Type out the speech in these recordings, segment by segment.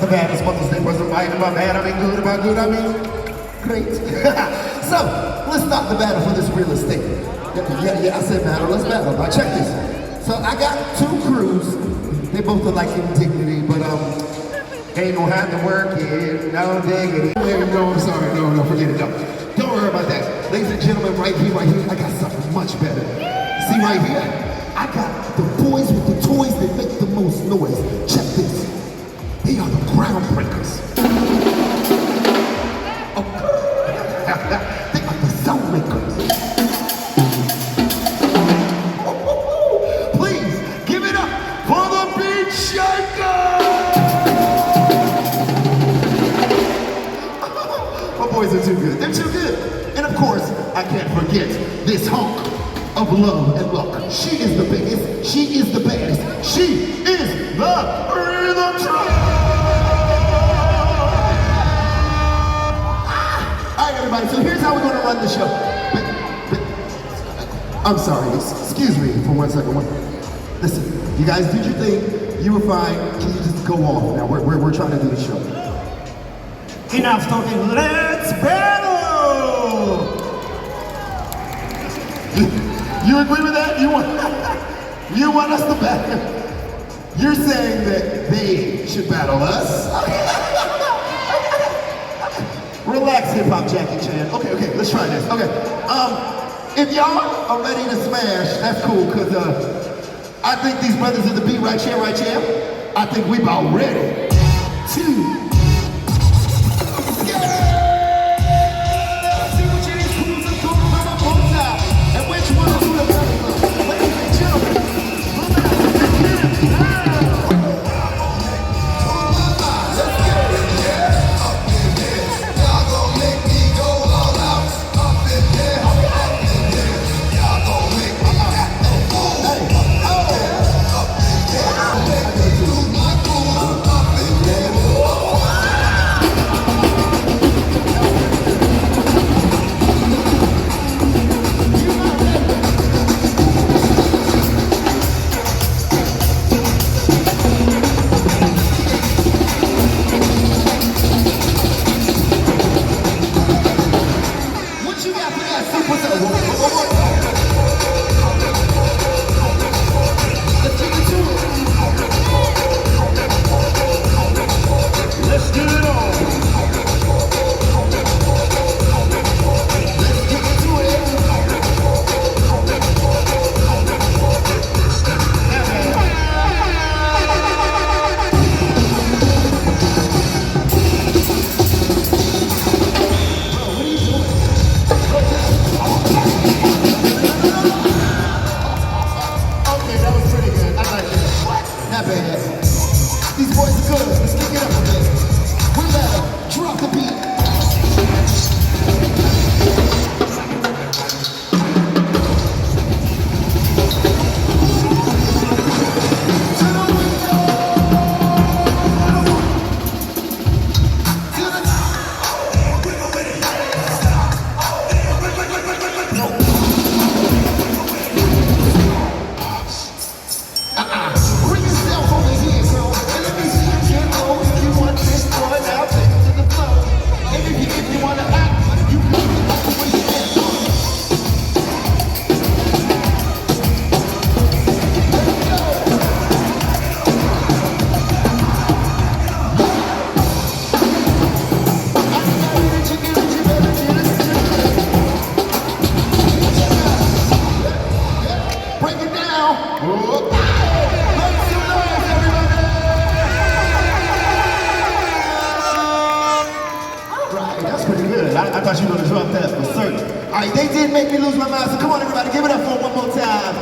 The baddest Mother's Day wasn't right. Am I bad? I mean good. Am I good? I mean great. So let's start the battle for this real estate. Yeah, I said battle. Let's battle. Now check this. So I got two crews. They both are like indignity, but ain't no have to work it. No diggity. No, I'm sorry. No, forget it. No. Don't worry about that. Ladies and gentlemen, right here, I got something much better. See right here? I got the boys with the toys that make the most noise. Check this. They are the groundbreakers. Oh. They are the sound makers. Please give it up for the beat shakers. My boys are too good. They're too good. And of course, I can't forget this hunk of love and luck. She is the biggest. She is the baddest. She is the rhythm train. Everybody, so here's how we're going to run the show. I'm sorry, excuse me for 1 second. Listen, you guys did your thing. You were fine. Can you just go off now? We're trying to do the show. Enough talking. Let's battle. You agree with that? You want us to battle? You're saying that they should battle us? Relax, hip-hop Jackie Chan. Okay, let's try this. Okay, if y'all are ready to smash, that's cool, because I think these brothers at the beat right here, I think we about ready. 2. And which one is who the better? Ladies and gentlemen, right, that's pretty good. I thought you were gonna drop that for certain. All right, they did make me lose my mind, so come on everybody, give it up for them one more time.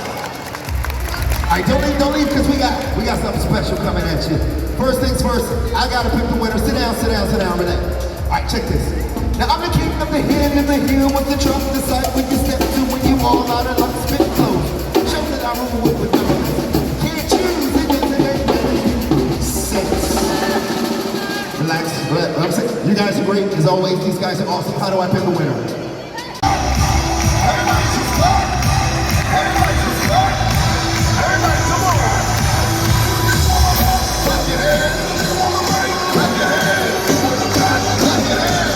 All right, don't leave, because we got something special coming at you. First things first, I gotta pick the winner. Sit down, Renee. All right, check this. Now I'm the king of the hill in the hill with the trunk, the sight when you step to when you all out of luck, spit clothes. Show that I rule with the can't choose, it doesn't make sense. Relax. You guys are great, as always. These guys are awesome. How do I pick a winner? Everybody just start. Everybody come on. Clap your hands. Clap your hands. Clap your hands.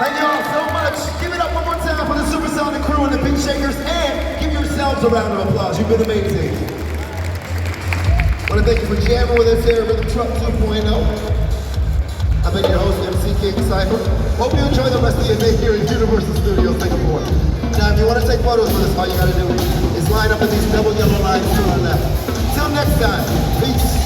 Thank you all so much. Give it up one more time for the Supersonic crew and the Beat Shakers, and give yourselves a round of applause. You've been amazing. I want to thank you for jamming with us here with the Truck 2.0. I've been your host, MC King Cypher. Hope you enjoy the rest of your day here in Universal Studios, Singapore. Now, if you want to take photos with us, all you got to do is line up in these double yellow lines to our left. Till next time, peace.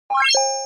What?